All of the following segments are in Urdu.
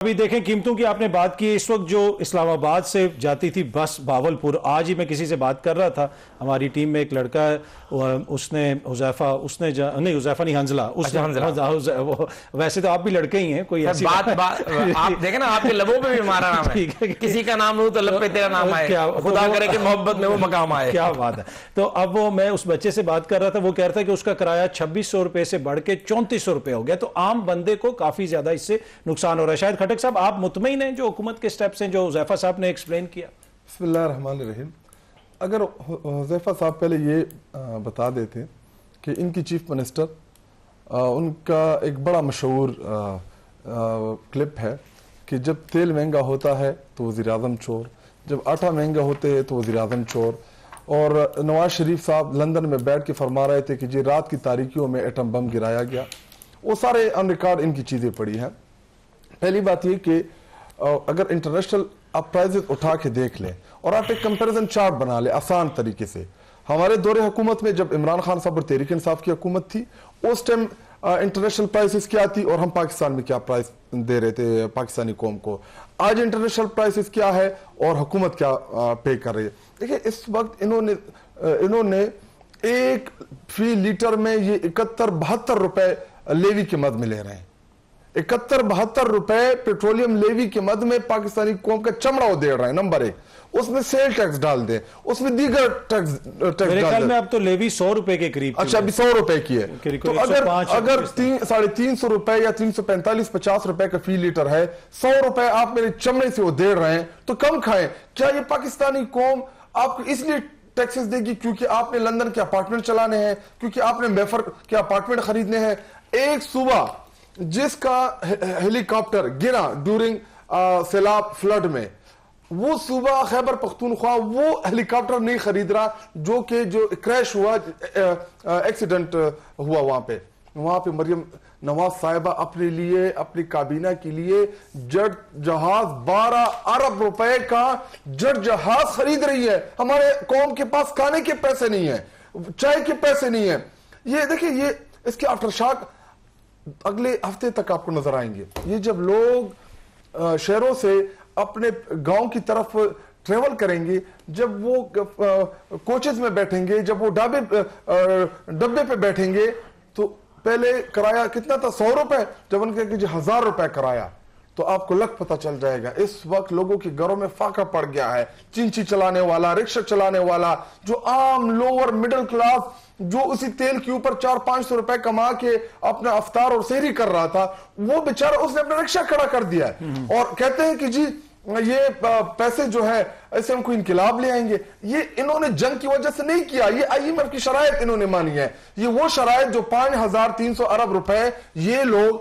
ابھی دیکھیں قیمتوں کی آپ نے بات کی. اس وقت جو اسلام آباد سے جاتی تھی بس بہاولپور، آج ہی میں کسی سے بات کر رہا تھا، ہماری ٹیم میں ایک لڑکا ہے، اس نے حذیفہ، اس نے نہیں حذیفہ نہیں حنظلہ، ویسے تو آپ بھی لڑکے ہی ہیں، کوئی ایسی بات آپ دیکھیں نا، آپ کے لبوں پہ بھی ہمارا نام ہے، کسی کا نام لوں تو لب پہ تیرا نام آئے، خدا کرے کہ محبت میں وہ مقام آئے. کیا بات ہے. تو اب وہ میں اس بچے سے بات کر رہا تھا، وہ کہہ رہا تھا کہ اس کا کرایہ 2600 روپے سے بڑھ کے 3400 روپے ہو گیا. تو عام بندے کو کافی زیادہ اس سے نقصان ہو رہا ہے. شاید کھٹک صاحب آپ مطمئن ہیں جو حکومت کے سٹیپس ہیں جو حذیفہ صاحب نے ایکسپلین کیا؟ بسم اللہ الرحمن الرحیم. اگر حذیفہ صاحب پہلے یہ بتا دیتے کہ ان کی چیف منسٹر، ان کا ایک بڑا مشہور کلپ ہے کہ جب تیل مہنگا ہوتا ہے تو وزیر اعظم چور، جب آٹا مہنگا ہوتے ہے تو وزیر اعظم چور. اور نواز شریف صاحب لندن میں بیٹھ کے فرما رہے تھے کہ جی رات کی تاریکیوں میں ایٹم بم گرایا گیا. وہ سارے آن ریکارڈ ان کی چیزیں پڑی ہیں. پہلی بات یہ کہ اگر انٹرنیشنل آپ پرائزز اٹھا کے دیکھ لیں اور آپ ایک کمپیریزن چارٹ بنا لیں آسان طریقے سے. ہمارے دور حکومت میں جب عمران خان صاحب اور تحریک انصاف کی حکومت تھی، اس ٹائم انٹرنیشنل پرائسز کیا تھی اور ہم پاکستان میں کیا پرائس دے رہے تھے پاکستانی قوم کو. آج انٹرنیشنل پرائسز کیا ہے اور حکومت کیا پے کر رہی ہے. دیکھیں اس وقت انہوں نے ایک فی لیٹر میں یہ 71-72 روپے لیوی کے مد میں لے رہے ہیں. 71-72 روپے پیٹرولیم لیوی کے مد میں پاکستانی قوم کا چمڑا دے رہے ہیں. نمبر ایک، اس میں سیل ٹیکس ڈال دیں، اس میں دیگر ٹیکس میرے خیال میں اب تو لیوی 100 روپے کے قریب. اچھا ابھی 100 روپے کی ہے. تو اگر 350 روپے یا 345-50 روپے کا فی لیٹر ہے، 100 روپے آپ میرے چمڑے سے وہ دے رہے ہیں تو کم کھائیں. کیا یہ پاکستانی قوم آپ کو اس لیے ٹیکسز دے گی کیونکہ آپ نے لندن کے اپارٹمنٹ چلانے ہیں، کیونکہ آپ نے میفر کے اپارٹمنٹ خریدنے ہیں؟ ایک صوبہ جس کا ہیلی کاپٹر گرا ڈیورنگ سیلاب فلڈ میں، وہ صوبہ خیبر پختونخوا وہ ہیلی کاپٹر نہیں خرید رہا جو کریش ہوا، ایکسیڈنٹ ہوا. وہاں پہ مریم نواز صاحبہ اپنے لیے، اپنی کابینہ کے لیے جٹ جہاز 12 ارب روپے کا جٹ جہاز خرید رہی ہے. ہمارے قوم کے پاس کھانے کے پیسے نہیں ہیں، چائے کے پیسے نہیں ہیں. یہ دیکھیں، یہ اس کے آفٹر شاک اگلے ہفتے تک آپ کو نظر آئیں گے. یہ جب لوگ شہروں سے اپنے گاؤں کی طرف ٹریول کریں گے، جب وہ کوچز میں بیٹھیں گے، جب وہ ڈبے پہ بیٹھیں گے، تو پہلے کرایہ کتنا تھا؟ 100 روپے. جب ان کے 1000 روپے کرایہ، تو آپ کو لگ پتہ چل جائے گا. اس وقت لوگوں کے گھروں میں فاقہ پڑ گیا ہے. چینچی چلانے والا، رکشہ چلانے والا، جو عام لوور مڈل کلاس جو اسی تیل کے اوپر 400-500 روپے کما کے اپنا افطار اور سحری کر رہا تھا، وہ بیچارہ اس نے اپنا رکشہ کھڑا کر دیا ہے. اور کہتے ہیں کہ جی یہ پیسے جو ہے ایسے ہم کو انقلاب لے آئیں گے. یہ انہوں نے جنگ کی وجہ سے نہیں کیا، یہ IMF کی شرائط انہوں نے مانی ہے. یہ وہ شرائط جو 5300 ارب روپے یہ لوگ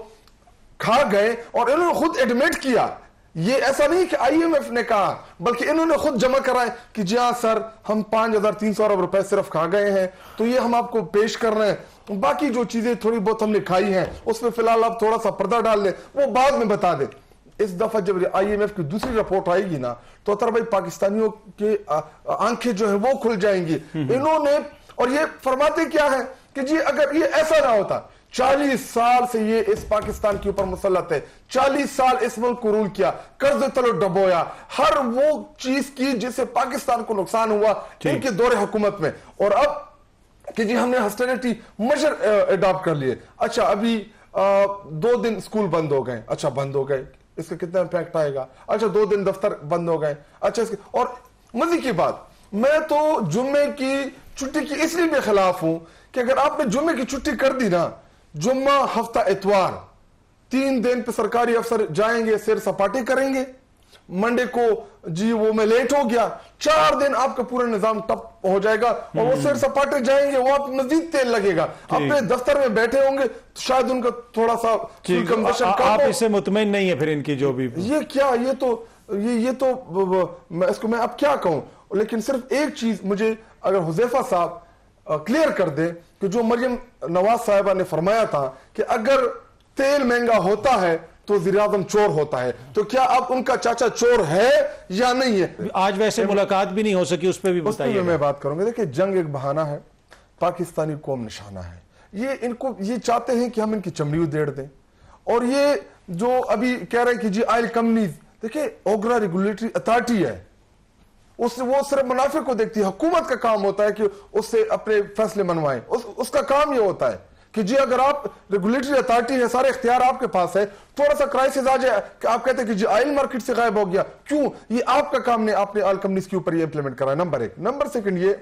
کھا گئے، اور انہوں نے خود ایڈمٹ کیا. یہ ایسا نہیں کہ IMF نے کہا، بلکہ انہوں نے خود جمع کرائے کہ جی ہاں سر، ہم 5300 ارب روپے صرف کھا گئے ہیں، تو یہ ہم آپ کو پیش کر رہے ہیں. باقی جو چیزیں تھوڑی بہت ہم نے کھائی ہیں اس میں فی الحال آپ تھوڑا سا پردہ ڈال لیں، وہ بعد میں بتا دیں. اس دفعہ جب IMF کی دوسری رپورٹ آئے گی نا، تو اطہر بھائی پاکستانیوں کے آنکھیں جو ہیں وہ کھل جائیں گی. انہوں نے، اور یہ فرماتے کیا ہے کہ جی اگر یہ ایسا نہ ہوتا، 40 سال سے یہ اس پاکستان کے اوپر مسلط ہے، 40 سال اس ملک کو رول کیا، قرض تلو ڈبویا، ہر وہ چیز کی جس سے پاکستان کو نقصان ہوا ان کے دور حکومت میں. اور اب کہ جی ہم نے ہسٹیلٹی میجر اڈاپٹ کر لیے. اچھا ابھی 2 دن سکول بند ہو گئے. اچھا بند ہو گئے، اس کا کتنا امپیکٹ آئے گا؟ اچھا 2 دن دفتر بند ہو گئے. اچھا اور مزے کی بات، میں تو جمعے کی چھٹی کی اس لیے بھی خلاف ہوں کہ اگر آپ نے جمعے کی چھٹی کر دی نا، جمعہ ہفتہ اتوار 3 دن پہ سرکاری افسر جائیں گے، سیر سپاٹی کریں گے. منڈے کو جی وہ میں لیٹ ہو گیا، 4 دن آپ کا پورا نظام ٹپ ہو جائے گا، اور وہ سیر سپاٹے جائیں گے، وہاں پہ مزید تیل لگے گا. اپنے دفتر میں بیٹھے ہوں گے، شاید ان کا تھوڑا سا آپ اس سے مطمئن نہیں ہے پھر ان کی جو بھی یہ کیا، یہ تو اس کو میں اب کیا کہوں. لیکن صرف ایک چیز مجھے اگر حذیفہ صاحب کلیئر کر دیں کہ جو مریم نواز صاحبہ نے فرمایا تھا کہ اگر تیل مہنگا ہوتا ہے تو وزیر اعظم چور ہوتا ہے، تو کیا اب ان کا چاچا چور ہے یا نہیں ہے؟ آج ویسے ملاقات بھی نہیں ہو سکی، اس پہ بھی بتائیے. میں بات کروں گا. دیکھیں جنگ ایک بہانہ ہے، پاکستانی قوم نشانہ ہے. یہ چاہتے ہیں کہ ہم ان کی چمڑی ادھیڑ دیں، اور یہ جو ابھی کہہ رہے ہیں کہ جی آئل کمپنیز، دیکھیں اوگرا ریگولیٹری اتھارٹی ہے، وہ صرف منافع کو دیکھتی ہے. حکومت کا کام ہوتا ہے کہ اس سے اپنے فیصلے منوائیں. اس کا کام یہ ہوتا ہے کہ جی اگر آپ ریگولیٹری اتھارٹی ہے، سارے اختیار آپ کے پاس ہے، تھوڑا سا کرائسس آ جائے کہ آپ کہتے ہیں کہ جی آئل مارکیٹ سے غائب ہو گیا، کیوں؟ یہ آپ کا کام نہیں، آپ نے آئل کمپنیز کے اوپر یہ امپلیمنٹ کرا ہے. نمبر 1. نمبر 2 یہ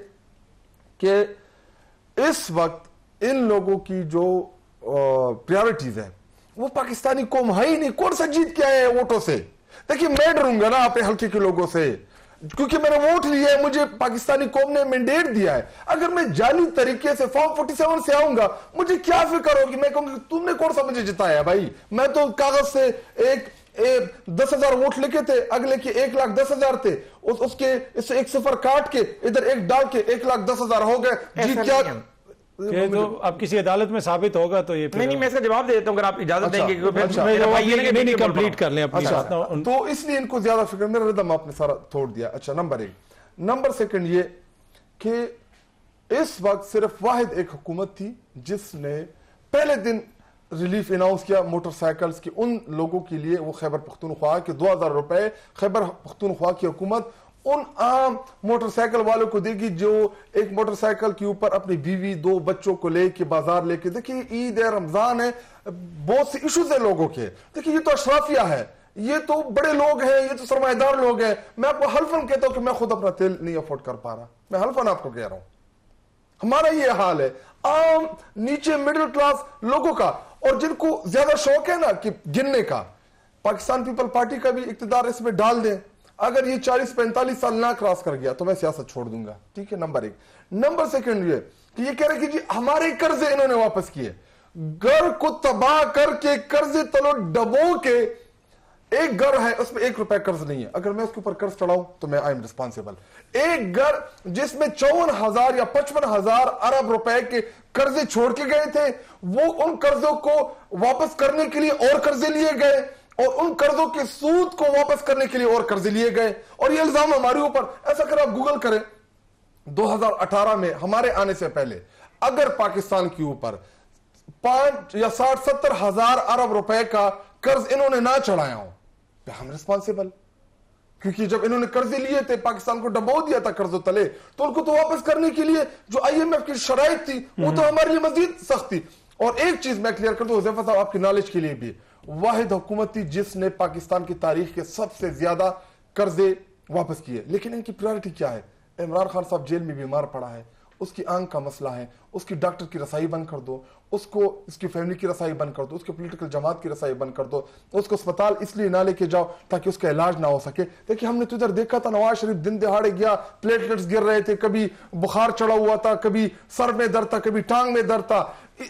کہ اس وقت ان لوگوں کی جو پریورٹیز ہیں وہ پاکستانی قوم ہے ہی نہیں. کون سا جیت کے آئے ہیں ووٹوں سے؟ دیکھیے میں ڈروں گا نا اپنے حلقے کے لوگوں سے، کیونکہ میں نے ووٹ لیا ہے، مجھے پاکستانی قوم نے مینڈیٹ دیا ہے. اگر میں جعلی طریقے سے فارم 47 سے آؤں گا، مجھے کیا فکر ہوگی؟ میں کہوں گا تم نے کون سا مجھے جتایا بھائی؟ میں تو کاغذ سے 10,000 ووٹ لکھے تھے، اگلے کے 1,10,000 تھے، اس کے اس سے 1 صفر کاٹ کے ادھر 1 ڈال کے 1,10,000 ہو گئے. جیت کیا؟ تو اب کسی عدالت میں ثابت ہوگا تو یہ نہیں میں اس کا جواب دے دیتا ہوں اگر آپ اجازت دیں گے. نہیں کمپلیٹ کر لیں اپنی بات. تو اس لیے ان کو زیادہ فکر، میرا ردم آپ نے سارا توڑ دیا. اچھا نمبر 1. نمبر 2 یہ کہ اس وقت صرف واحد ایک حکومت تھی جس نے پہلے دن ریلیف اناؤنس کیا موٹر سائیکلز کی ان لوگوں کے لیے، وہ خیبر پختونخوا کے 2,000 روپے خیبر پختونخوا کی حکومت ان عام موٹر سائیکل والوں کو دے گی جو ایک موٹر سائیکل کے اوپر اپنی بیوی 2 بچوں کو لے کے بازار لے کے. دیکھیں عید ہے، رمضان ہے، بہت سے ایشوز ہیں لوگوں کے. دیکھیں یہ تو اشرافیہ ہے، یہ تو بڑے لوگ ہیں، یہ تو سرمایہ دار لوگ ہیں. میں آپ کو حلفاً کہتا ہوں کہ میں خود اپنا تیل نہیں افورڈ کر پا رہا، میں حلفاً آپ کو کہہ رہا ہوں. ہمارا یہ حال ہے عام نیچے مڈل کلاس لوگوں کا، اور جن کو زیادہ شوق ہے نا کہ گننے کا. پاکستان پیپل پارٹی کا بھی اقتدار اس میں ڈال دیں، اگر یہ 40-45 سال نہ کراس کر گیا تو میں سیاست چھوڑ دوں گا. ٹھیک ہے. نمبر 1. نمبر 2 یہ کہ یہ کہہ رہے کہ جی ہمارے قرضے انہوں نے واپس کیے، گھر کو تباہ کر کے قرضے تلو ڈبو کے. ایک گھر ہے اس میں 1 روپے قرض نہیں ہے، اگر میں اس کے اوپر قرض چڑھاؤں تو میں آئی ایم ریسپانسیبل. ایک گھر جس میں 54,000 یا 55,000 ارب روپے کے قرضے چھوڑ کے گئے تھے، وہ ان قرضوں کو واپس کرنے کے لیے اور قرضے لیے گئے، اور ان قرضوں کے سود کو واپس کرنے کے لیے اور قرضے لیے گئے. اور یہ الزام ہمارے اوپر. ایسا کر آپ گوگل کریں 2018 میں ہمارے آنے سے پہلے اگر پاکستان کے اوپر 5 یا 60-70 ہزار ارب روپے کا قرض انہوں نے نہ چڑھایا ہو تو ہم ریسپانسیبل، کیونکہ جب انہوں نے قرضے لیے تھے، پاکستان کو ڈبو دیا تھا قرضوں تلے، تو ان کو تو واپس کرنے کے لیے جو IMF کی شرائط تھی وہ تو ہمارے لیے مزید سخت تھی. اور ایک چیز میں کلیئر کر دوں حذیفہ صاحب آپ کی نالج کے لیے بھی، واحد حکومت تھی جس نے پاکستان کی تاریخ کے سب سے زیادہ قرضے واپس کیے. لیکن ان کی پرائورٹی کیا ہے؟ عمران خان صاحب جیل میں بیمار پڑا ہے، اس کی آنکھ کا مسئلہ ہے، اس کی ڈاکٹر کی رسائی بند کر دو، اس کو اس کی فیملی کی رسائی بند کر دو، اس کے پولیٹیکل جماعت کی رسائی بند کر دو، اس کو اسپتال اس لیے نہ لے کے جاؤ تاکہ اس کا علاج نہ ہو سکے. دیکھیں ہم نے تو ادھر دیکھا تھا نواز شریف دن دہاڑے گیا، پلیٹلیٹس گر رہے تھے، کبھی بخار چڑھا ہوا تھا، کبھی سر میں درد تھا، کبھی ٹانگ میں درد تھا.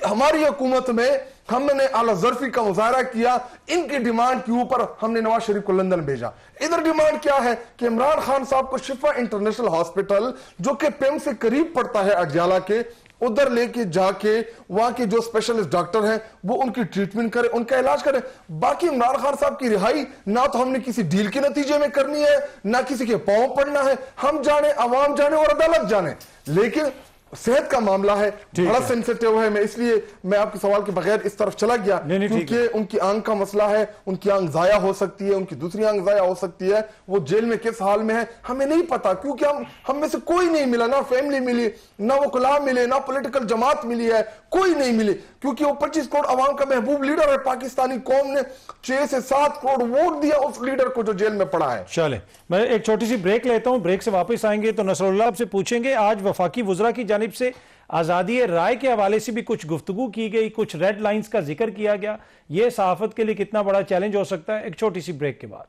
ہماری حکومت میں ہم نے اعلی ظرفی کا مظاہرہ کیا، ان کی ڈیمانڈ کے اوپر ہم نے نواز شریف کو لندن بھیجا. ادھر ڈیمانڈ کیا ہے کہ عمران خان صاحب کو شفا انٹرنیشنل ہاسپٹل جو کہ پیم سے قریب پڑتا ہے اڈیالہ کے، ادھر لے کے جا کے وہاں کے جو اسپیشلسٹ ڈاکٹر ہیں وہ ان کی ٹریٹمنٹ کرے، ان کا علاج کرے. باقی عمران خان صاحب کی رہائی نہ تو ہم نے کسی ڈیل کے نتیجے میں کرنی ہے، نہ کسی کے پاؤں پڑنا ہے. ہم جانے، عوام جانے اور عدالت جانے. لیکن صحت کا معاملہ ہے، بڑا سینسیٹیو ہے. میں اس لیے میں آپ کے سوال کے بغیر اس طرف چلا گیا کیونکہ ان کی آنکھ کا مسئلہ ہے، ان کی آنکھ ضائع ہو سکتی ہے، ان کی دوسری آنکھ ضائع ہو سکتی ہے. وہ جیل میں کس حال میں ہے ہمیں نہیں پتا، کیونکہ ہم میں سے کوئی نہیں ملا، نہ فیملی ملی، نہ وہ کلام ملے، نہ پولیٹیکل جماعت ملی ہے، کوئی نہیں ملی. کیونکہ وہ 25 کروڑ عوام کا محبوب لیڈر ہے. پاکستانی قوم نے 6 سے 7 کروڑ ووٹ دیا اس لیڈر کو جو جیل میں پڑا ہے. چلیں میں ایک چھوٹی سی بریک لیتا ہوں، بریک سے واپس آئیں گے تو نصر اللہ آپ سے پوچھیں گے آج وفاقی وزراء کی جانب سے آزادی رائے کے حوالے سے بھی کچھ گفتگو کی گئی، کچھ ریڈ لائنز کا ذکر کیا گیا. یہ صحافت کے لیے کتنا بڑا چیلنج ہو سکتا ہے؟ ایک چھوٹی سی بریک کے بعد.